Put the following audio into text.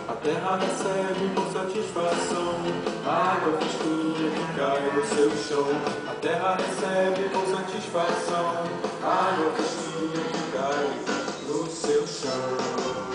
A terra recebe com satisfação a água fresquinha que cai no seu chão. A terra recebe com satisfação a água fresquinha que cai no seu chão.